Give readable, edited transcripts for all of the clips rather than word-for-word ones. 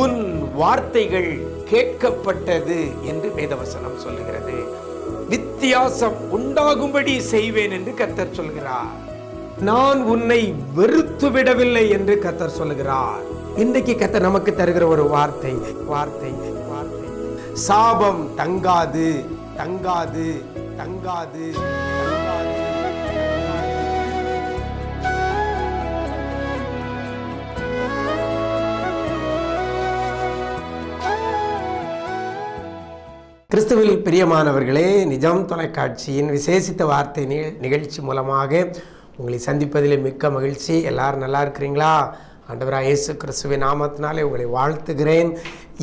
உன் வார்த்தைகள் கேட்கப்பட்டது என்று வேதவசனம் சொல்லுகிறது. வித்தியாசம் உண்டாகும்படி செய்வேன் என்று கர்த்தர் சொல்கிறார். நான் உன்னை வெறுத்து விடவில்லை என்று கர்த்தர் சொல்லுகிறார். இன்றைக்கு கர்த்தர் நமக்கு தருகிற ஒரு வார்த்தை வார்த்தை வார்த்தை சாபம் தங்காது தங்காது தங்காது. கிறிஸ்துவில் பிரியமானவர்களே, நிஜம் தொலைக்காட்சியின் விசேஷித்த வார்த்தை நிகழ்ச்சி மூலமாக உங்களை சந்திப்பதில் மிக்க மகிழ்ச்சி. எல்லாரும் நல்லா இருக்கிறீங்களா? ஆண்டவராகிய இயேசு கிறிஸ்துவின் நாமத்தினாலே உங்களை வாழ்த்துகிறேன்.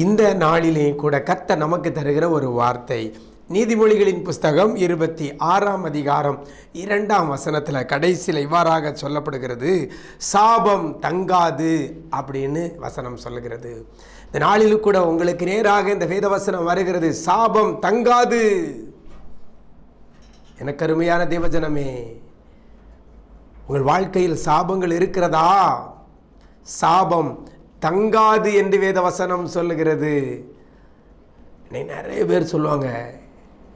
இந்த நாளிலே கூட கர்த்தர் நமக்கு தருகிற ஒரு வார்த்தை நீதிமொழிகளின் புஸ்தகம் 26ஆம் அதிகாரம் 2ஆம் வசனத்தில் கடைசியில் இவ்வாறாக சொல்லப்படுகிறது, சாபம் தங்காது அப்படின்னு வசனம் சொல்லுகிறது. இந்த நாளிலும் கூட உங்களுக்கு நேராக இந்த வேத வசனம் வருகிறது, சாபம் தங்காது. எனக்கு அருமையான தேவஜனமே, உங்கள் வாழ்க்கையில் சாபங்கள் இருக்கிறதா? சாபம் தங்காது என்று வேத வசனம் சொல்லுகிறது. நிறைய பேர் சொல்லுவாங்க,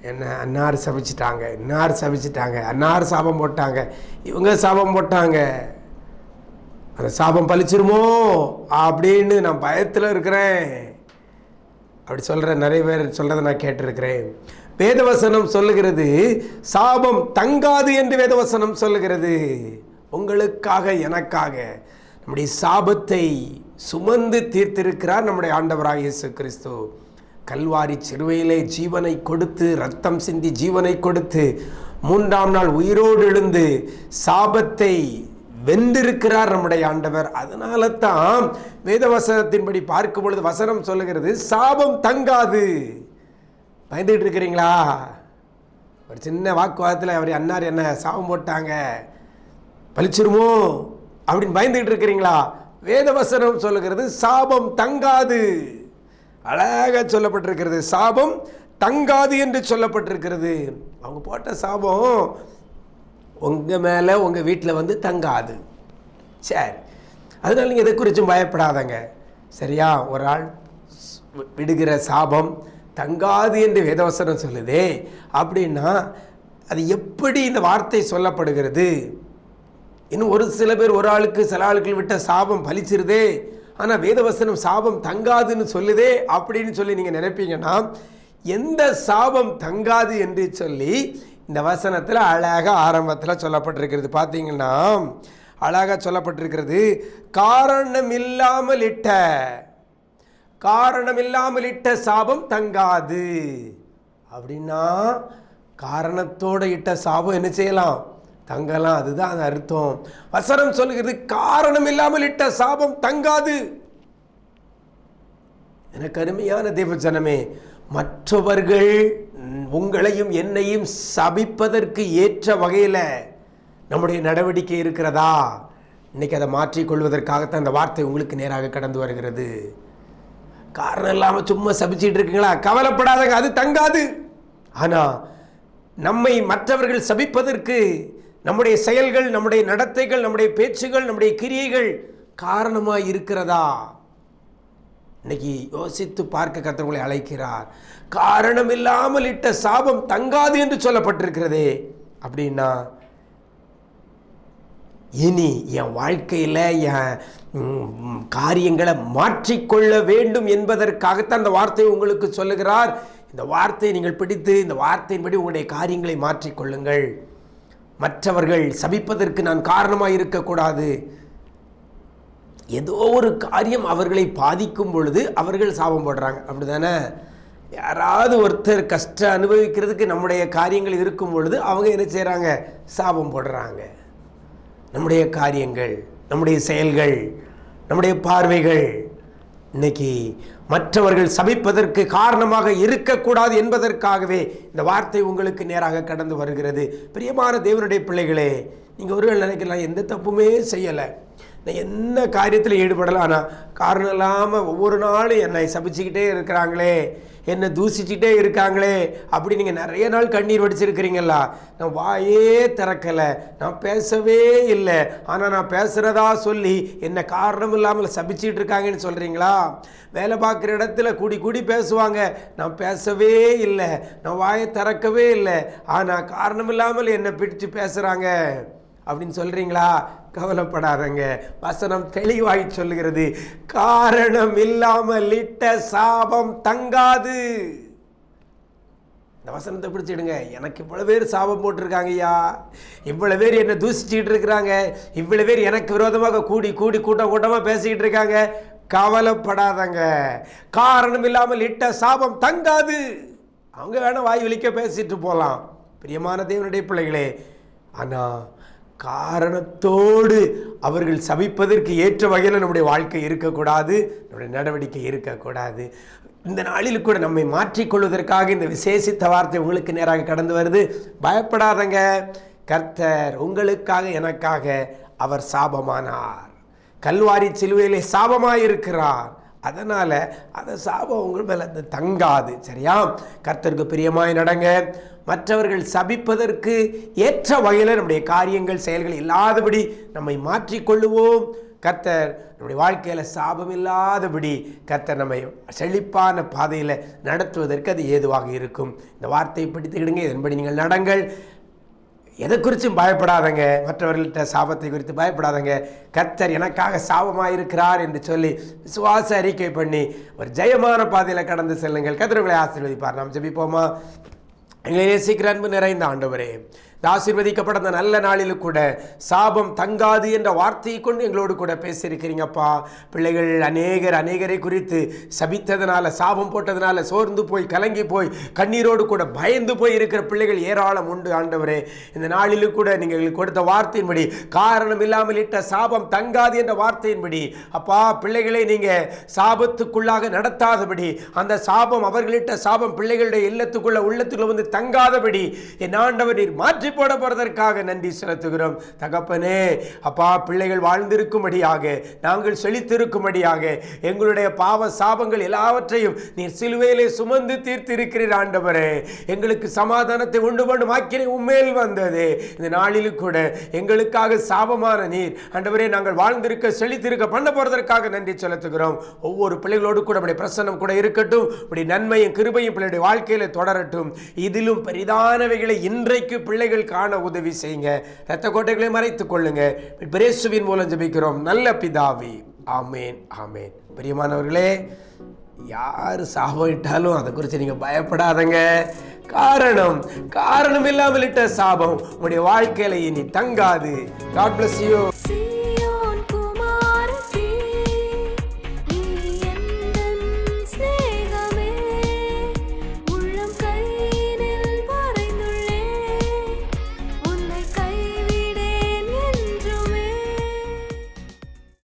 என்ன அன்னார் சபிச்சிட்டாங்க, இன்னார் சபிச்சிட்டாங்க, அன்னார் சாபம் போட்டாங்க, இவங்க சாபம் போட்டாங்க, அந்த சாபம் பலிச்சிருமோ அப்படின்னு நான் பயத்தில் இருக்கிறேன் அப்படி சொல்கிற நிறைய பேர் சொல்கிறத நான் கேட்டிருக்கிறேன். வேதவசனம் சொல்லுகிறது சாபம் தங்காது என்று வேதவசனம் சொல்லுகிறது. உங்களுக்காக எனக்காக நம்முடைய சாபத்தை சுமந்து தீர்த்திருக்கிறார் நம்முடைய ஆண்டவராகிய இயேசு கிறிஸ்து. கல்வாரி சிலுவையிலே ஜீவனை கொடுத்து, ரத்தம் சிந்தி ஜீவனை கொடுத்து, 3ஆம் நாள் உயிரோடு எழுந்து சாபத்தை வென்றிருக்கிறார் நம்முடைய ஆண்டவர். அதனால தான் வேதவசனத்தின்படி பார்க்கும் பொழுது வசனம் சொல்லுகிறது சாபம் தங்காது. பயந்துகிட்டு இருக்கிறீங்களா? ஒரு சின்ன வாக்குவாதத்தில் அவர் அன்னார் என்ன சாபம் போட்டாங்க, பலிச்சிருமோ அப்படின்னு பயந்துகிட்டு இருக்கிறீங்களா? வேதவசனம் சொல்லுகிறது சாபம் தங்காது. அழகாக சொல்லப்பட்டிருக்கிறது, சாபம் தங்காது என்று சொல்லப்பட்டிருக்கிறது. அவங்க போட்ட சாபம் உங்கள் மேலே உங்கள் வீட்டில் வந்து தங்காது. சரி, அதனால நீங்கள் எதை குறித்தும் பயப்படாதங்க. சரியா? ஒரு ஆள் விடுகிற சாபம் தங்காது என்று வேதவசனம் சொல்லுதே அப்படின்னா அது எப்படி இந்த வார்த்தை சொல்லப்படுகிறது? இன்னும் ஒரு சில பேர் ஒரு ஆளுக்கு சில ஆளுக்கு விட்ட சாபம் பலிச்சிருதே, ஆனால் வேதவசனம் சாபம் தங்காதுன்னு சொல்லுதே அப்படின்னு சொல்லி நீங்கள் நினைப்பீங்கன்னா, எந்த சாபம் தங்காது என்று சொல்லி இந்த வசனத்தில் அழகாக ஆரம்பத்தில் சொல்லப்பட்டிருக்கிறது. பார்த்தீங்கன்னா அழகாக சொல்லப்பட்டிருக்கிறது, காரணமில்லாமல் இட்ட சாபம் தங்காது. அப்படின்னா காரணத்தோடு இட்ட சாபம் என்ன செய்யலாம்? தங்கலாம். அதுதான் அது அர்த்தம். வசனம் சொல்லுகிறது காரணம் இல்லாமல் இட்ட சாபம் தங்காது. எனக்கு அருமையான தேவஜனமே, மற்றவர்கள் உங்களையும் என்னையும் சபிப்பதற்கு ஏற்ற வகையில் நம்முடைய நடவடிக்கை இருக்கிறதா? இன்னைக்கு அதை மாற்றிக்கொள்வதற்காகத்தான் அந்த வார்த்தை உங்களுக்கு நேராக கடந்து வருகிறது. காரணம் இல்லாமல் சும்மா சபிச்சிட்டு இருக்கீங்களா? கவலைப்படாதங்க, அது தங்காது. ஆனால் நம்மை மற்றவர்கள் சபிப்பதற்கு நம்முடைய செயல்கள், நம்முடைய நடத்தைகள், நம்முடைய பேச்சுகள், நம்முடைய கிரியைகள் காரணமாக இருக்கிறதா? இன்னைக்கு யோசித்து பார்க்க கர்த்தர் உங்களை அழைக்கிறார். காரணம் இல்லாமல் இட்ட சாபம் தங்காது என்று சொல்லப்பட்டிருக்கிறதே அப்படின்னா, இனி என் வாழ்க்கையில் என் காரியங்களை மாற்றிக்கொள்ள வேண்டும் என்பதற்காகத்தான் அந்த வார்த்தையை உங்களுக்கு சொல்லுகிறார். இந்த வார்த்தையை நீங்கள் பிடித்து இந்த வார்த்தையின்படி உங்களுடைய காரியங்களை மாற்றிக்கொள்ளுங்கள். மற்றவர்கள் சபிப்பதற்கு நான் காரணமாக இருக்கக்கூடாது. ஏதோ ஒரு காரியம் அவர்களை பாதிக்கும் பொழுது அவர்கள் சாபம் போடுறாங்க, அப்படி தானே? யாராவது ஒருத்தர் கஷ்டம் அனுபவிக்கிறதுக்கு நம்முடைய காரியங்கள் இருக்கும் பொழுது அவங்க என்ன செய்கிறாங்க? சாபம் போடுறாங்க. நம்முடைய காரியங்கள், நம்முடைய செயல்கள், நம்முடைய பார்வைகள் இன்னைக்கு மற்றவர்கள் சபிப்பதற்கு காரணமாக இருக்கக்கூடாது என்பதற்காகவே இந்த வார்த்தை உங்களுக்கு நேராக கடந்து வருகிறது. பிரியமான தேவனுடைய பிள்ளைகளே, நீங்கள் ஒருவேளை நினைக்கலாம், எந்த தப்புமே செய்யலை, நான் என்ன காரியத்தில் ஈடுபடலாம், ஆனால் காரணம் இல்லாமல் ஒவ்வொரு நாளும் என்னை சபிச்சுக்கிட்டே இருக்கிறாங்களே, என்னை தூசிச்சுட்டே இருக்காங்களே அப்படி நீங்கள் நிறைய நாள் கண்ணீர் வடிச்சிருக்கிறீங்களா? நான் வாயே திறக்கலை, நான் பேசவே இல்லை, ஆனால் நான் பேசுகிறதா சொல்லி என்ன காரணம் இல்லாமல் சபிச்சிட்டு இருக்காங்கன்னு சொல்கிறீங்களா? வேலை பார்க்குற இடத்துல கூடி கூடி பேசுவாங்க, நான் பேசவே இல்லை, நான் வாயை திறக்கவே இல்லை, ஆனால் காரணம் இல்லாமல் என்னை பிடிச்சு பேசுகிறாங்க அப்படின்னு சொல்கிறீங்களா? கவலைப்படாதங்க, வசனம் தெளிவாய் சொல்லுகிறது, காரணம் இல்லாமல் இட்ட சாபம் தங்காது. இந்த வசனத்தை பிடிச்சிடுங்க. எனக்கு இவ்வளவு பேர் சாபம் போட்டிருக்காங்க ஐயா, இவ்வளவு பேர் என்னை தூசிச்சுட்டு இருக்கிறாங்க, இவ்வளவு பேர் எனக்கு விரோதமாக கூடி கூடி கூட்டம் கூட்டமாக பேசிக்கிட்டு இருக்காங்க. கவலைப்படாதங்க, காரணம் இல்லாமல் இட்ட சாபம் தங்காது. அவங்க வேணா வாய் வலிக்க பேசிட்டு போகலாம், பிரியமான தேவனுடைய பிள்ளைகளே. ஆனால் காரணத்தோடு அவர்கள் சபிப்பதற்கு ஏற்ற வகையில் நம்முடைய வாழ்க்கை இருக்கக்கூடாது, நம்முடைய நடவடிக்கை இருக்கக்கூடாது. இந்த நாளில் கூட நம்மை மாற்றிக்கொள்வதற்காக இந்த விசேஷித்த வார்த்தை உங்களுக்கு நேராக கடந்து வருது. பயப்படாதங்க, கர்த்தர் உங்களுக்காக எனக்காக அவர் சாபமானார், கல்வாரி சிலுவையிலே சாபமாயிருக்கிறார். அதனால் அந்த சாபம் உங்கள் மேலே தங்காது. சரியா? கர்த்தருக்கு பிரியமாய் நடங்க. மற்றவர்கள் சபிப்பதற்கு ஏற்ற வகையில் நம்முடைய காரியங்கள் செயல்கள் இல்லாதபடி நம்மை மாற்றிக்கொள்ளுவோம். கர்த்தர் நம்முடைய வாழ்க்கையில் சாபம் இல்லாதபடி கர்த்தர் நம்மை செழிப்பான பாதையில் நடத்துவதற்கு அது ஏதுவாக இருக்கும். இந்த வார்த்தையை பிடித்துக்கிடுங்க, இதன்படி நீங்கள் நடங்கள். எதை குறித்தும் பயப்படாதங்க, மற்றவர்கள்ட்ட சாபத்தை குறித்து பயப்படாதங்க. கர்த்தர் எனக்காக சாபமாயிருக்கிறார் என்று சொல்லி விசுவாச அறிக்கை பண்ணி ஒரு ஜெயமான பாதையில் கடந்து செல்லுங்கள். கர்த்தர் உங்களை ஆசீர்வதிப்பார். நாம் ஜெபிப்போமா? எங்களை நேசிக்கிற அன்பு நிறைந்த ஆண்டவரே, ஆசீர்வதிக்கப்பட்ட அந்த நல்ல நாளில் கூட சாபம் தங்காது என்ற வார்த்தையை கொண்டு எங்களோடு கூட பேசியிருக்கிறீங்கப்பா. பிள்ளைகள் அநேகரை குறித்து சபித்ததுனால, சாபம் போட்டதுனால சோர்ந்து போய் கலங்கி போய் கண்ணீரோடு கூட பயந்து போய் இருக்கிற பிள்ளைகள் ஏராளம் உண்டு ஆண்டவரே. இந்த நாளில் கூட நீங்கள் எங்களுக்கு கொடுத்த வார்த்தையின்படி, காரணம் இல்லாமல் இட்ட சாபம் தங்காது என்ற வார்த்தையின்படி அப்பா, பிள்ளைகளை நீங்கள் சாபத்துக்குள்ளாக நடத்தாதபடி, அந்த சாபம் அவர்களிட்ட சாபம் பிள்ளைகளுடைய உள்ளத்துக்குள்ள வந்து தங்காதபடி என் ஆண்டவர் நீர் மாற்றி போட போறதற்காக நன்றி செலுத்துகிறோம் தகப்பனே. அப்பா, பிள்ளைகள் வாழ்ந்திருக்கும்படியாக, நாங்கள் செழித்திருக்கும்படியாக, எங்களுடைய பாவ சாபங்கள் எல்லாவற்றையும் நீர் சிலுவையிலே சுமந்து தீர்த்து இருக்கிறீர் ஆண்டவரே. எங்களுக்கு சமாதானத்தை உண்டு பண்ணும் ஆக்கினை உம்மேல் வந்தது. இந்த நாளில் கூட எங்களுக்காக சாபமான நீர் ஆண்டவரே, நாங்கள் வாழ்ந்திருக்க செழித்திருக்க பண்ண போறதற்காக நன்றி செலுத்துகிறோம். ஒவ்வொரு பிள்ளைகளோடு கூட நம்முடைய பிரசன்னம் கூட இருக்கட்டும், இப்படி நன்மையும் கிருபையும் பிள்ளைகளுடைய வாழ்க்கையில தொடரட்டும். இதிலும் பெரிதானவைகளை இன்றைக்கு பிள்ளைகள் காண உதவி செய்யுங்க. இரத்த கோட்டைகளை மறைத்துக் கொள்ளுங்க. இயேசுவின் மூலம் ஜெபிக்கிறோம் நல்ல பிதாவே, ஆமேன் ஆமேன். பிரியமானவர்களே, யார் சாபம் இட்டாலும் அதை குறித்து நீங்க பயப்படாதங்க. காரணம் இல்லாமல் இட்ட சாபம் உங்களுடைய வாழ்க்கையில இனி தங்காது. God bless you.